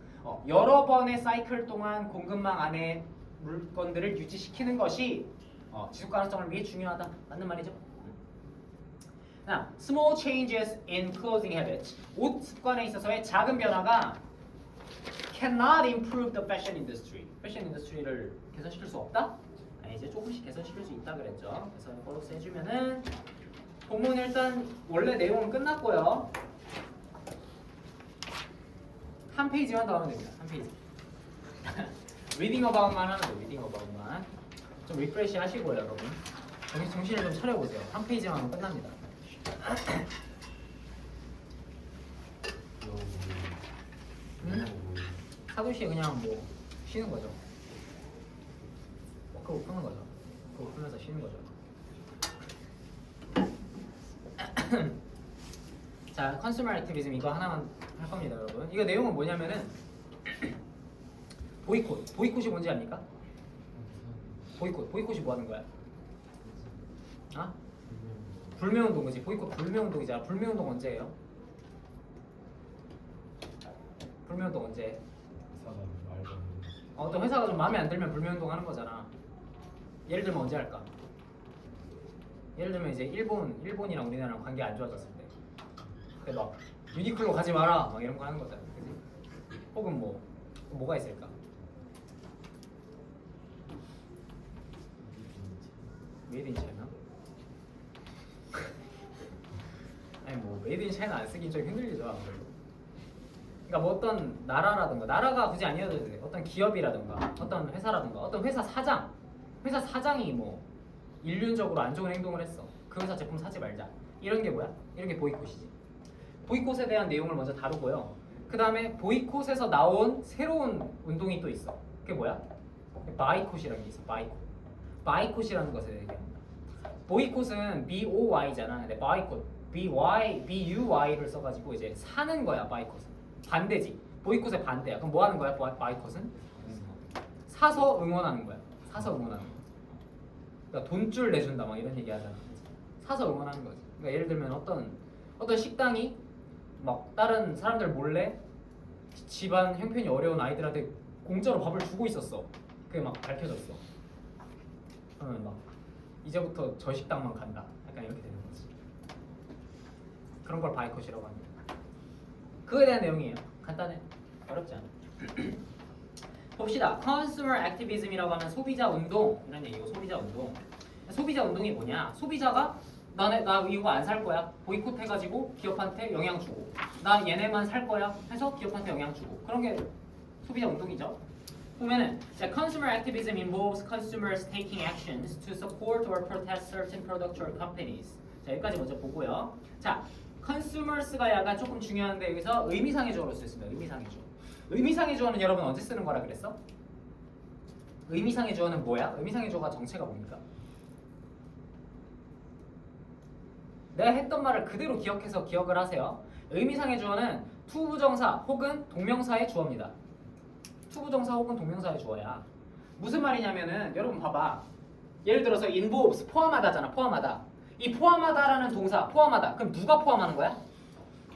여러 번의 사이클 동안 공급망 안에 물건들을 유지시키는 것이 지속 가능성을 위해 중요하다. 맞는 말이죠? small changes in clothing habits. 옷 습관에 있어서의 작은 변화가 cannot improve the fashion industry. 패션 인더스트리를 개선시킬 수 없다? 이제 조금씩 개선시킬 수 있다 그랬죠. 그래서 follows 해주면은 본문 일단 원래 내용은 끝났고요. 한 페이지만 더 하면 됩니다. 한 페이지. reading about만 하면 돼요. reading about만. 좀 리프레시 하시고요, 여러분. 정신을 좀 차려보세요. 한 페이지만 하면 끝납니다. 사도시에 그냥 뭐 쉬는 거죠. 그거 푸는 거죠. 그거 풀면서 쉬는 거죠. 자, 컨슈머 액티비즘 이거 하나만 할 겁니다, 여러분. 이거 내용은 뭐냐면은 보이콧이 뭔지 압니까? 보이콧이 뭐 하는 거야? 불매운동, 그지? 보이콧 불매운동이잖아. 불매운동 언제예요? 불매운동 언제? 어떤 회사가 좀 마음에 안 들면 불매운동 하는 거잖아. 예를 들면 언제 할까? 예를 들면 이제 일본이랑 우리나라랑 관계 안 좋아졌을 때, 그때 막 유니클로 가지 마라 막 이런 거 하는 거잖아, 그지? 혹은 뭐가 있을까? 메이드 인 차이나? 아니 뭐 메이드 인 차이나 안 쓰긴 좀 힘들리죠 아무래도. 그러니까 뭐 어떤 나라라든가 나라가 굳이 아니어도 돼. 어떤 기업이라든가 어떤 회사라든가 어떤 회사 사장이 뭐 인륜적으로 안 좋은 행동을 했어. 그 회사 제품 사지 말자. 이런 게 뭐야? 이런 게 보이콧이지. 보이콧에 대한 내용을 먼저 다루고요. 그 다음에 보이콧에서 나온 새로운 운동이 또 있어. 그게 뭐야? 바이콧이라는 게 있어. 바이콧이라는 것에 얘기합니다. 보이콧은 B-O-Y잖아. 근데 바이콧 B-U-Y를 써가지고 이제 사는 거야. 바이콧은 반대지. 보이콧의 반대야. 그럼 뭐 하는 거야? 바이콧은 사서 응원하는 거야. 사서 응원하는 거. 그러니까 돈줄 내준다 막 이런 얘기 하잖아. 사서 응원하는 거지. 그러니까 예를 들면 어떤 식당이 막 다른 사람들 몰래 집안 형편이 어려운 아이들한테 공짜로 밥을 주고 있었어. 그게 막 밝혀졌어. 그러면 막 이제부터 저 식당만 간다. 약간 이렇게 되는 거지. 그런 걸 바이콧이라고 합니다. 그거에 대한 내용이에요. 간단해. 어렵지 않아. 봅시다. 컨슈머 액티비즘이라고 하면 소비자 운동 이런 얘기고 소비자 운동. 소비자 운동이 뭐냐? 소비자가 나 이거 안 살 거야. 보이콧 해가지고 기업한테 영향 주고 나 얘네만 살 거야 해서 기업한테 영향 주고 그런 게 소비자 운동이죠. 보면은 consumer activism involves consumers taking actions to support or protest certain products or companies. 자 여기까지 먼저 보고요. 자 consumers가 약간 조금 중요한데 여기서 의미상의 주어로 쓰였습니다. 의미상의 주어. 의미상의 주어는 여러분 언제 쓰는 거라 그랬어? 의미상의 주어는 뭐야? 의미상의 주어가 정체가 뭡니까? 내가 했던 말을 그대로 기억해서 기억을 하세요. 의미상의 주어는 투부정사 혹은 동명사의 주어입니다. 투부정사 혹은 동명사의 주어야. 무슨 말이냐면은 여러분 봐봐. 예를 들어서 involves 포함하다잖아. 포함하다. 이 포함하다라는 동사 포함하다. 그럼 누가 포함하는 거야?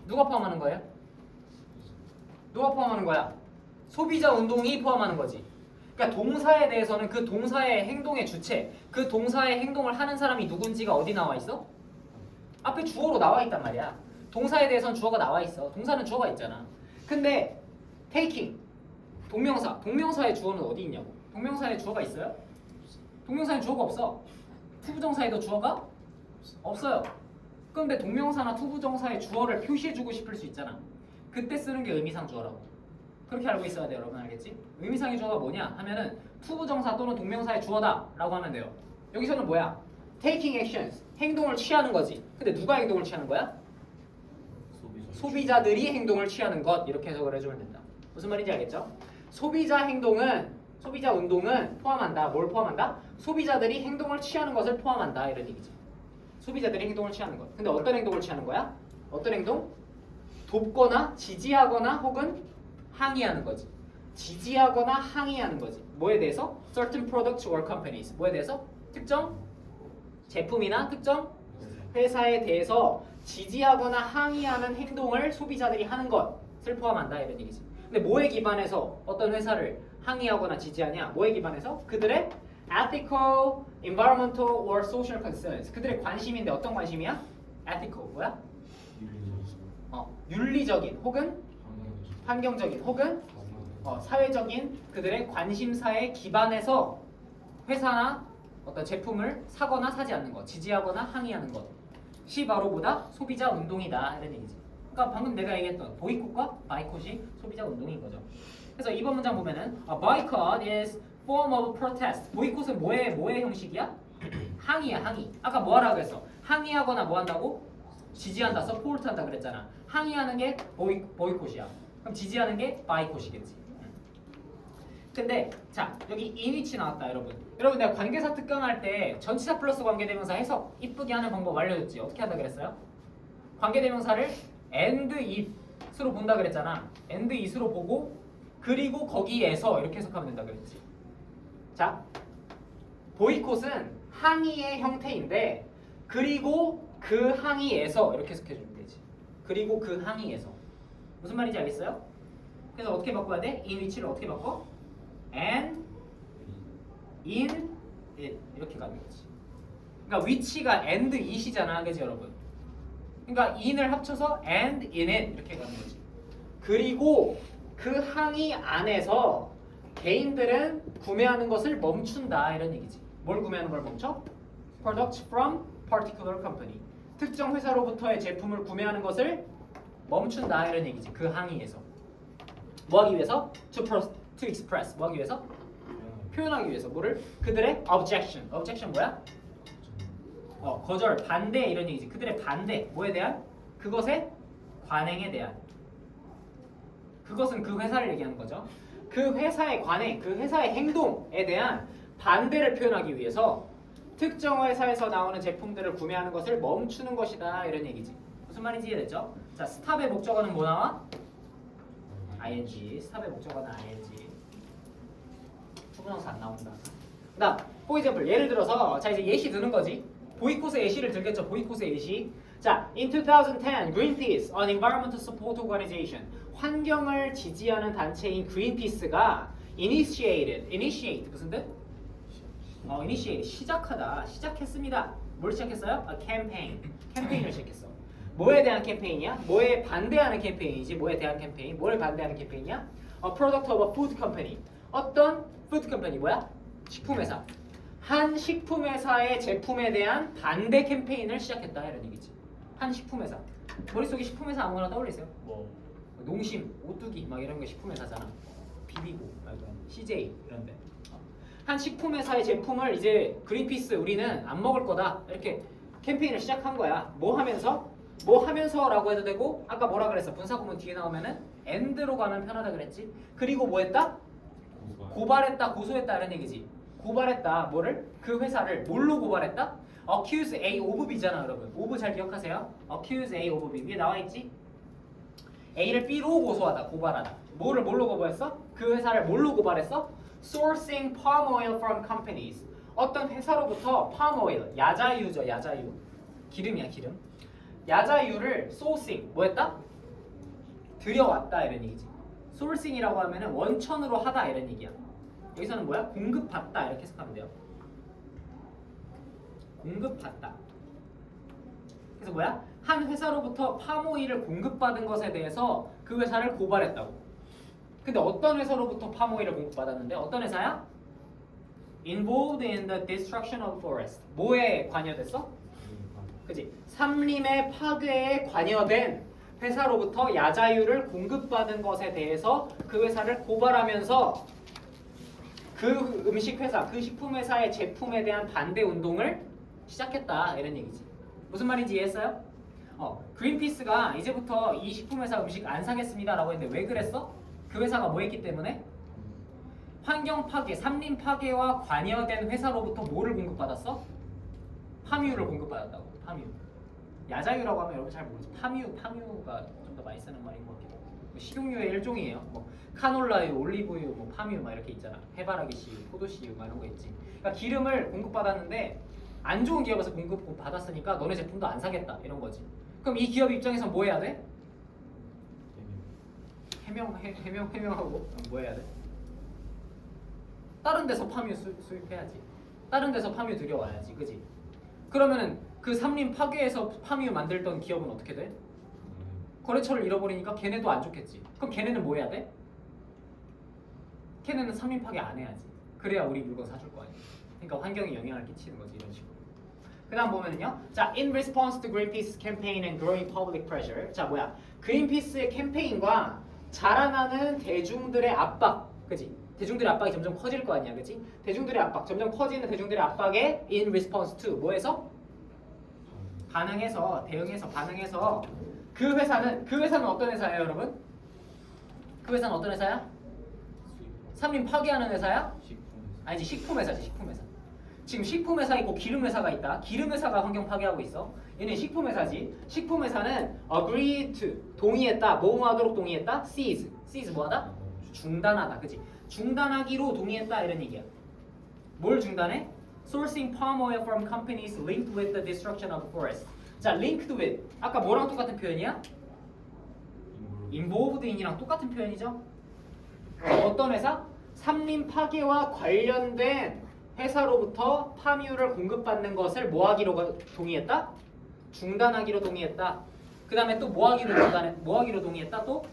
누가 포함하는 거예요? 누가 포함하는 거야? 소비자 운동이 포함하는 거지. 그러니까 동사에 대해서는 그 동사의 행동의 주체, 그 동사의 행동을 하는 사람이 누군지가 어디 나와 있어? 앞에 주어로 나와 있단 말이야. 동사에 대해서는 주어가 나와 있어. 동사는 주어가 있잖아. 근데 taking 동명사의 주어는 어디 있냐고. 동명사에 주어가 있어요? 동명사에 주어가 없어. 투부정사에도 주어가 없어요. 그런데 동명사나 투부정사의 주어를 표시해주고 싶을 수 있잖아. 그때 쓰는 게 의미상 주어라고. 그렇게 알고 있어야 돼. 여러분 알겠지? 의미상의 주어가 뭐냐 하면은 투부정사 또는 동명사의 주어다 라고 하면 돼요. 여기서는 뭐야? taking actions 행동을 취하는 거지. 근데 누가 행동을 취하는 거야? 소비자들이 행동을 취하는 것. 이렇게 해석을 해주면 된다. 무슨 말인지 알겠죠? 소비자 운동은 포함한다. 뭘 포함한다? 소비자들이 행동을 취하는 것을 포함한다. 이런 얘기지. 소비자들이 행동을 취하는 것. 근데 어떤 행동을 취하는 거야? 어떤 행동? 돕거나 지지하거나 혹은 항의하는 거지. 지지하거나 항의하는 거지. 뭐에 대해서? Certain products or companies. 뭐에 대해서? 특정 제품이나 특정 회사에 대해서 지지하거나 항의하는 행동을 소비자들이 하는 것을 포함한다. 이런 얘기지. 근데 뭐에 기반해서 어떤 회사를 항의하거나 지지하냐? 뭐에 기반해서? 그들의 ethical, environmental or social concerns. 그들의 관심인데 어떤 관심이야? ethical 뭐야? 윤리적인 혹은 환경적인 혹은 사회적인 그들의 관심사에 기반해서 회사나 어떤 제품을 사거나 사지 않는 것, 지지하거나 항의하는 것이 바로 보다 소비자 운동이다 이런 얘기지. 그러니까 방금 내가 얘기했던 보이콧과 바이콧이 소비자 운동인 거죠. 그래서 이번 문장 보면은 a boycott is form of protest. 보이콧은 뭐의 형식이야? 항의야, 항의. 아까 뭐 하라고 했어? 항의하거나 뭐 한다고? 지지한다, 서포트한다 그랬잖아. 항의하는 게 보이콧이야. 그럼 지지하는 게 바이콧이겠지. 근데 자 여기 in which 나왔다 여러분. 여러분 내가 관계사 특강할 때 전치사 플러스 관계대명사 해석 이쁘게 하는 방법 알려줬지. 어떻게 한다 그랬어요? 관계대명사를 and it으로 본다 그랬잖아. and it으로 보고 그리고 거기에서 이렇게 해석하면 된다 그랬지. 자 보이콧은 항의의 형태인데 그리고 그 항의에서 이렇게 해석해주면 되지. 그리고 그 항의에서 무슨 말인지 알겠어요? 그래서 어떻게 바꿔야 돼? in which를 어떻게 바꿔? and in it 이렇게 가는 거지. 그러니까 which가 and it이잖아, 그지 여러분? 그러니까 in을 합쳐서 and in it 이렇게 가는 거지. 그리고 그 항의 안에서 개인들은 구매하는 것을 멈춘다 이런 얘기지. 뭘 구매하는 걸 멈춰? products from particular company. 특정 회사로부터의 제품을 구매하는 것을 멈춘다 이런 얘기지. 그 항의에서. 뭐 하기 위해서? To express. 뭐 하기 위해서? 표현하기 위해서. 뭐를? 그들의 objection. objection 뭐야? 거절, 반대 이런 얘기지. 그들의 반대. 뭐에 대한? 그것의 관행에 대한. 그것은 그 회사를 얘기하는 거죠. 그 회사의 관행, 그 회사의 행동에 대한 반대를 표현하기 위해서 특정 회사에서 나오는 제품들을 구매하는 것을 멈추는 것이다 이런 얘기지. 무슨 말인지 이해됐죠? 자, 스탑의 목적어는 뭐 나와? ing. 스탑의 목적어는 ing. 투부정사 안 나온다. 그다음, for example, 예를 들어서 자 이제 예시 드는 거지. 보이콧의 예시를 들겠죠. 보이콧의 예시. 자, in 2010, Greenpeace, an environmental support organization, 환경을 지지하는 단체인 Greenpeace가 initiate 무슨 뜻? initiate 시작하다, 시작했습니다. 뭘 시작했어요? A campaign. 캠페인을 시작했어. 뭐에 대한 캠페인이야? 뭐에 반대하는 캠페인이지? 뭐에 대한 캠페인? 뭘 반대하는 캠페인이야? A product of a food company. 어떤 food company 뭐야? 식품회사. 한 식품회사의 제품에 대한 반대 캠페인을 시작했다 이런 얘기지. 한 식품회사. 머릿속에 식품회사 아무거나 떠올리세요. 뭐 농심, 오뚜기 막 이런 게 식품회사잖아. 비비고 말고 CJ 이런데. 한 식품회사의 제품을 이제 그린피스 우리는 안 먹을 거다 이렇게 캠페인을 시작한 거야. 뭐 하면서? 뭐 하면서라고 해도 되고 아까 뭐라 그랬어? 분사구문 뒤에 나오면은 and로 가면 편하다 그랬지. 그리고 뭐 했다? 고발했다, 고소했다 이런 얘기지. 고발했다. 뭐를? 그 회사를 뭘로 고발했다? accuse A of B잖아 여러분. of 잘 기억하세요. accuse A of B 위에 나와 있지? A를 B로 고소하다, 고발하다. 뭐를 뭘로 고발했어? 그 회사를 뭘로 고발했어? Sourcing palm oil from companies. 어떤 회사로부터 palm oil, 야자유죠, 야자유. 기름이야, 기름. 야자유를 sourcing, 뭐 했다? 들여왔다 이런 얘기지. sourcing이라고 하면은 원천으로 하다 이런 얘기야. 여기서는 뭐야? 공급받다 이렇게 해석하면 돼요. 공급받다. 그래서 뭐야? 한 회사로부터 파모일을 공급받은 것에 대해서 그 회사를 고발했다고. 근데 어떤 회사로부터 파모일을 공급받았는데 어떤 회사야? Involved in the destruction of forest. 뭐에 관여됐어? 그지? 삼림의 파괴에 관여된 회사로부터 야자유를 공급받은 것에 대해서 그 회사를 고발하면서 그 음식 회사, 그 식품 회사의 제품에 대한 반대 운동을 시작했다 이런 얘기지. 무슨 말인지 이해했어요? 그린피스가 이제부터 이 식품 회사 음식 안 사겠습니다라고 했는데 왜 그랬어? 그 회사가 뭐 했기 때문에? 환경 파괴, 삼림 파괴와 관여된 회사로부터 뭐를 공급받았어? 파뮤를 공급받았다고. 파뮤. 야자유라고 하면 여러분 잘 모르죠. 파뮤가 좀 더 많이 쓰는 말인 것 같기도 하고. 식용유의 일종이에요. 뭐 카놀라유, 올리브유, 뭐 파뮤 막 이렇게 있잖아. 해바라기 씨유, 포도 씨유 막 이런 거 있지. 그러니까 기름을 공급받았는데 안 좋은 기업에서 공급받았으니까 너네 제품도 안 사겠다 이런 거지. 그럼 이 기업 입장에서 뭐 해야 돼? 해명하고 뭐 해야 돼? 다른 데서 파뮤 수입해야지. 다른 데서 파뮤 들여와야지, 그지? 그러면은 그 삼림 파괴에서 파뮤 만들던 기업은 어떻게 돼? 거래처를 잃어버리니까 걔네도 안 좋겠지. 그럼 걔네는 뭐 해야 돼? 걔네는 삼림 파괴 안 해야지. 그래야 우리 물건 사줄 거 아니야. 그러니까 환경에 영향을 끼치는 거지 이런 식으로. 그다음 보면은요. 자, in response to Greenpeace's campaign and growing public pressure. 자, 뭐야? 그린피스의 캠페인과 자라나는 대중들의 압박, 그지? 대중들의 압박이 점점 커질 거 아니야, 그지? 대중들의 압박, 점점 커지는 대중들의 압박에 in response to 뭐해서? 반응해서, 대응해서, 반응해서 그 회사는 어떤 회사예요, 여러분? 그 회사는 어떤 회사야? 삼림 파괴하는 회사야? 아니지, 식품회사지, 식품회사. 지금 식품회사 있고 기름회사가 있다. 기름회사가 환경 파괴하고 있어. 얘는 식품회사지. 식품회사는 agree to, 동의했다. 뭐뭐 하도록 동의했다? cease 뭐하다? 중단하다, 그치? 중단하기로 동의했다 이런 얘기야. 뭘 중단해? Sourcing palm oil from companies linked with the destruction of forest. 자, linked with. 아까 뭐랑 똑같은 표현이야? involved in이랑 똑같은 표현이죠? 어떤 회사? 삼림 파괴와 관련된 회사로부터 파뮤를 공급받는 것을 뭐하기로 동의했다? 중단하기로 동의했다. 그 다음에 또 뭐하기로 동의했다? 또?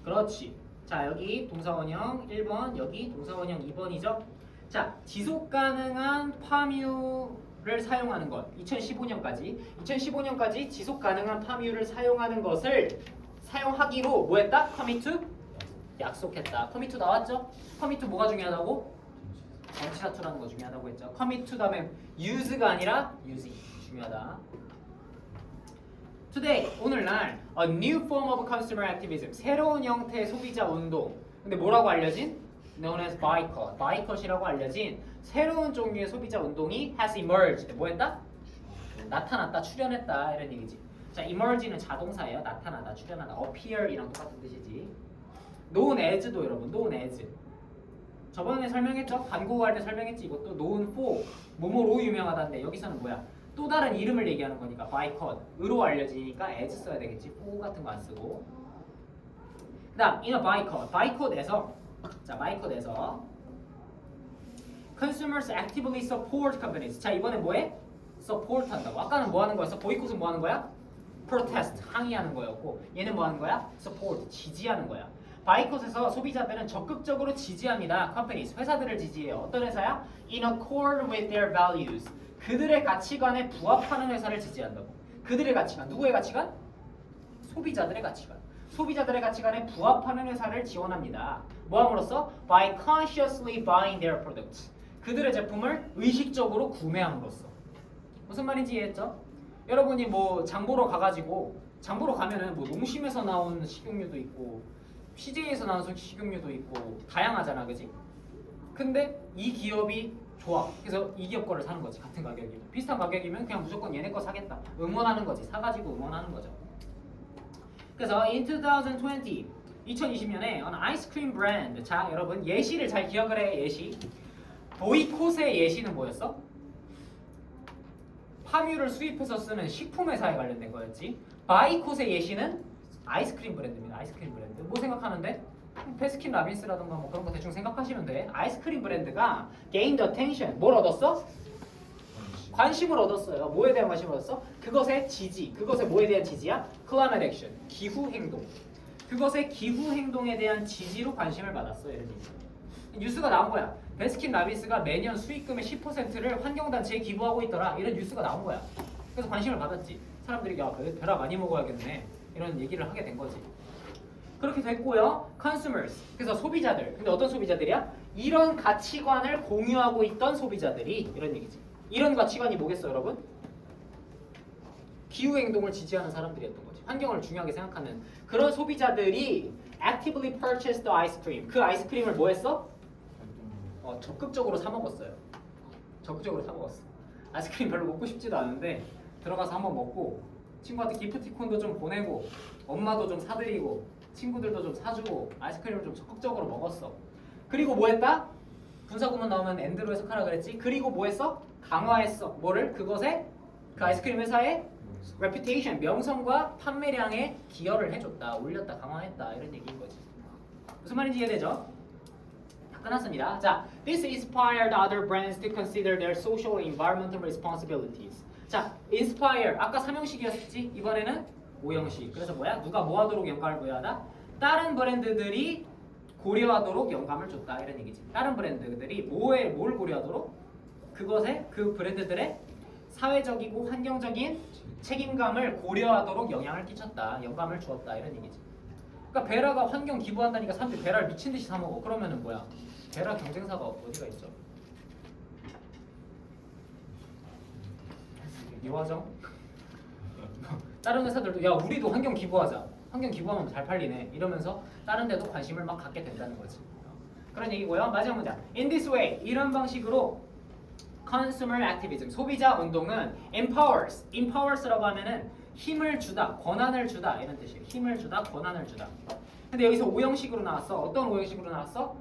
그렇지. 자, 여기 동사원형 1번, 여기 동사원형 2번이죠. 자, 지속 가능한 파뮤를 사용하는 것. 2015년까지 지속 가능한 파뮤를 사용하는 것을 사용하기로 뭐 했다? commit to? 약속했다. commit to 나왔죠? commit to 뭐가 중요하다고? 정치 사투라는 거 중요하다고 했죠. commit to 다음에 use가 아니라 using 중요하다. Today, 오늘날 a new form of consumer activism, 새로운 형태의 소비자 운동. 근데 뭐라고 알려진? known as boycott이라고 알려진 새로운 종류의 소비자 운동이 has emerged. 뭐 했다? 나타났다, 출현했다 이런 얘기지. 자, emerge는 자동사예요. 나타나다, 출현하다. appear이랑 똑같은 뜻이지. known as도 여러분, known as. 저번에 설명했죠? 반고할 때 설명했지. 이것도 known for, 뭐뭐로 유명하다인데 여기서는 뭐야? 또 다른 이름을 얘기하는 거니까 boycott,으로 알려지니까 as 써야 되겠지. for 같은 거 안 쓰고. 그다음 in a boycott에서 자, boycott에서 consumers actively support companies. 자, 이번에 뭐해? support 한다고. 아까는 뭐 하는 거였어? boycott은 뭐 하는 거야? protest, 항의하는 거였고 얘는 뭐 하는 거야? support, 지지하는 거야. 바이콧에서 소비자들은 적극적으로 지지합니다. companies, 회사들을 지지해요. 어떤 회사야? in accord with their values. 그들의 가치관에 부합하는 회사를 지지한다고. 그들의 가치관, 누구의 가치관? 소비자들의 가치관. 소비자들의 가치관에 부합하는 회사를 지원합니다. 뭐함으로써? by consciously buying their products. 그들의 제품을 의식적으로 구매함으로써. 무슨 말인지 이해했죠? 여러분이 뭐 장보러 가가지고 장보러 가면은 뭐 농심에서 나온 식용유도 있고 CJ에서 나온 식용유도 있고 다양하잖아, 그지? 근데 이 기업이 좋아. 그래서 이 기업 거를 사는 거지. 같은 가격이면. 비슷한 가격이면 그냥 무조건 얘네 거 사겠다. 응원하는 거지. 사가지고 응원하는 거죠. 그래서 in 2020, 2020년에 an ice cream brand. 자, 여러분 예시를 잘 기억을 해. 예시. 보이콧의 예시는 뭐였어? 파뮤를 수입해서 쓰는 식품 회사에 관련된 거였지. 바이콧의 예시는 아이스크림 브랜드입니다. 아이스크림 브랜드. 뭐 생각하는데? 베스킨 라빈스라던가 뭐 그런 거 대충 생각하시면 돼. 아이스크림 브랜드가 gained attention. 뭘 얻었어? 관심을 얻었어요. 뭐에 대한 관심을 얻었어? 그것의 지지. 그것의 뭐에 대한 지지야? climate action. 기후 행동. 그것의 기후 행동에 대한 지지로 관심을 받았어. 이런 얘기. 뉴스가 나온 거야. 베스킨 라빈스가 매년 수익금의 10%를 환경단체에 기부하고 있더라. 이런 뉴스가 나온 거야. 그래서 관심을 받았지. 사람들이 야, 베라 많이 먹어야겠네. 이런 얘기를 하게 된 거지. 그렇게 됐고요. consumers. 그래서 소비자들. 근데 어떤 소비자들이야? 이런 가치관을 공유하고 있던 소비자들이 이런 얘기지. 이런 가치관이 뭐겠어, 여러분? 기후 행동을 지지하는 사람들이었던 거지. 환경을 중요하게 생각하는 그런 소비자들이 actively purchased the ice cream. 그 아이스크림을 뭐 했어? 적극적으로 사 먹었어요. 적극적으로 사 먹었어. 아이스크림 별로 먹고 싶지도 않은데 들어가서 한번 먹고 친구한테 기프티콘도 좀 보내고 엄마도 좀 사드리고 친구들도 좀 사주고 아이스크림을 좀 적극적으로 먹었어. 그리고 뭐 했다? 분사구문 나오면 and로 해석하라 그랬지. 그리고 뭐 했어? 강화했어. 뭐를? 그것에 그 아이스크림 회사의 reputation, 명성과 판매량에 기여를 해줬다. 올렸다. 강화했다. 이런 얘기인 거지. 무슨 말인지 이해되죠? 다 끝났습니다. 자, this inspired other brands to consider their social and environmental responsibilities. 자, inspire. 아까 3형식이었지? 이번에는 5형식. 그래서 뭐야? 누가 뭐 하도록 영감을 부여하다? 다른 브랜드들이 고려하도록 영감을 줬다. 이런 얘기지. 다른 브랜드들이 뭘 고려하도록? 그것에 그 브랜드들의 사회적이고 환경적인 책임감을 고려하도록 영향을 끼쳤다. 영감을 주었다. 이런 얘기지. 그러니까 베라가 환경 기부한다니까 사람들이 베라를 미친 듯이 사 먹어. 그러면은 뭐야? 베라 경쟁사가 어디가 있죠? 이화정? 다른 회사들도 야 우리도 환경 기부하자. 환경 기부하면 잘 팔리네. 이러면서 다른 데도 관심을 막 갖게 된다는 거지. 그런 얘기고요. 마지막 문장. In this way, 이런 방식으로 consumer activism, 소비자 운동은 empowers라고 하면은 힘을 주다, 권한을 주다 이런 뜻이에요. 힘을 주다, 권한을 주다. 근데 여기서 5형식으로 나왔어. 어떤 5형식으로 나왔어?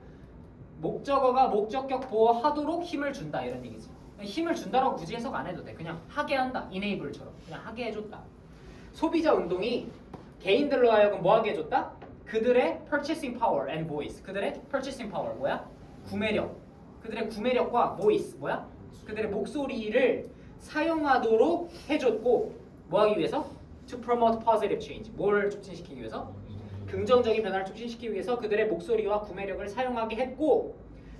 목적어가 목적격 보호하도록 힘을 준다 이런 얘기지. 힘을 준다라고 굳이 해석 안 해도 돼. 그냥 하게 한다. enable처럼. 그냥 하게 해줬다. 소비자 운동이 개인들로 하여금 뭐 하게 해줬다? 그들의 purchasing power and voice. 그들의 purchasing power 뭐야? 구매력. 그들의 구매력과 voice 뭐야? 그들의 목소리를 사용하도록 해줬고 뭐 하기 위해서? To promote positive change. 뭘 촉진시키기 위해서? 긍정적인 변화를 촉진시키기 위해서 그들의 목소리와 구매력을 사용하게 했고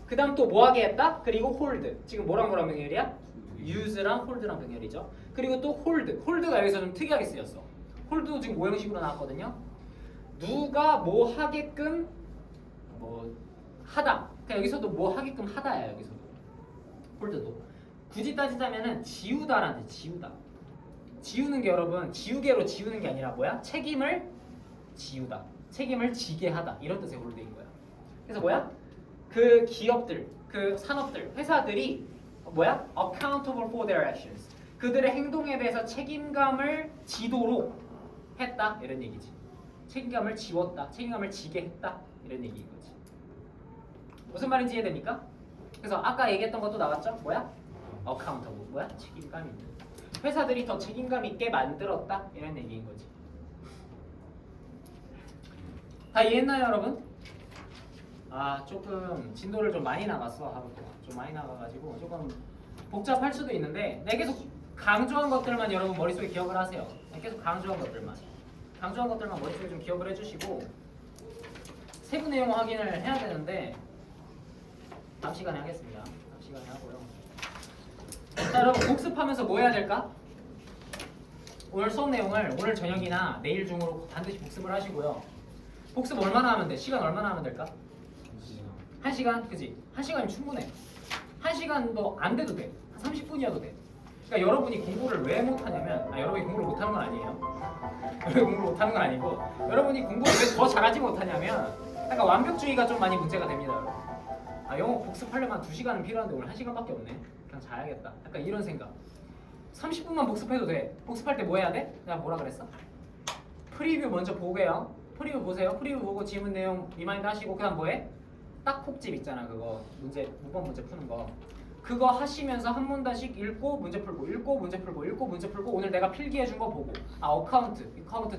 그 다음 또 뭐 하게 했다? 그리고 hold. 지금 뭐랑 뭐랑 병렬이야? use랑 hold랑 병렬이죠. 그리고 또 hold. hold가 여기서 좀 특이하게 쓰였어. hold도 지금 모형식으로 나왔거든요. 누가 뭐 하게끔 뭐 하다. 그러니까 여기서도 뭐 하게끔 하다야. 여기서도 hold도 굳이 따지자면은 지우다라는 뜻. 지우다. 지우는 게 여러분 지우개로 지우는 게 아니라 뭐야? 책임을 지우다. 책임을 지게 하다. 이런 뜻의 홀드인 거야. 그래서 뭐야? 그 기업들, 그 산업들, 회사들이 뭐야? accountable for their actions. 그들의 행동에 대해서 책임감을 지도록 했다. 이런 얘기지. 책임감을 지웠다. 책임감을 지게 했다. 이런 얘기인 거지. 무슨 말인지 이해됩니까? 그래서 아까 얘기했던 것도 나왔죠? 뭐야? accountable. 뭐야? 책임감 있는. 회사들이 더 책임감 있게 만들었다. 이런 얘기인 거지. 다 이해했나요, 여러분? 아, 조금 진도를 좀 많이 나갔어. 하루 동안 좀 많이 나가가지고 조금 복잡할 수도 있는데 내가 계속 강조한 것들만 여러분 머릿속에 기억을 하세요. 계속 강조한 것들만 머릿속에 좀 기억을 해주시고 세부 내용 확인을 해야 되는데 다음 시간에 하겠습니다. 다음 시간에 하고요. 자, 여러분 복습하면서 뭐 해야 될까? 오늘 수업 내용을 오늘 저녁이나 내일 중으로 반드시 복습을 하시고요. 복습 얼마나 하면 돼? 시간 얼마나 하면 될까? 1시간? 그지? 1시간이 충분해. 1시간도 안 돼도 돼. 한 30분이어도 돼. 그러니까 여러분이 공부를 왜 못하냐면 여러분이 공부를 못하는 건 아니에요. 여러분이 공부를 못하는 건 아니고 여러분이 공부를 왜 더 잘하지 못하냐면 약간 완벽주의가 좀 많이 문제가 됩니다. 여러분. 영어 복습하려면 2시간은 필요한데 오늘 1시간밖에 없네. 그냥 자야겠다. 약간 이런 생각. 30분만 복습해도 돼. 복습할 때 뭐 해야 돼? 내가 뭐라 그랬어? 프리뷰 먼저 보게요. 프리뷰 보세요. 프리뷰 보고 지문 내용 리마인드 하시고 그 다음 뭐해? 딱콕집 있잖아. 그거 문제 무번 문제 푸는 거 그거 하시면서 한 문단씩 읽고 문제 풀고 읽고 문제 풀고 읽고 문제 풀고 오늘 내가 필기해 준 거 보고 어카운트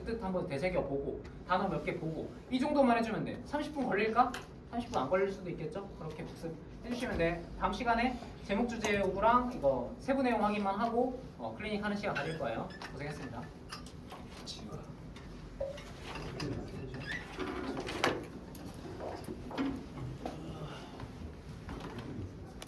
뜻 한번 되새겨 보고 단어 몇 개 보고 이 정도만 해주면 돼. 30분 걸릴까? 30분 안 걸릴 수도 있겠죠? 그렇게 복습 해주시면 돼. 다음 시간에 제목 주제 요구랑 이거 세부 내용 확인만 하고 클리닉 하는 시간 가질 거예요. 고생했습니다.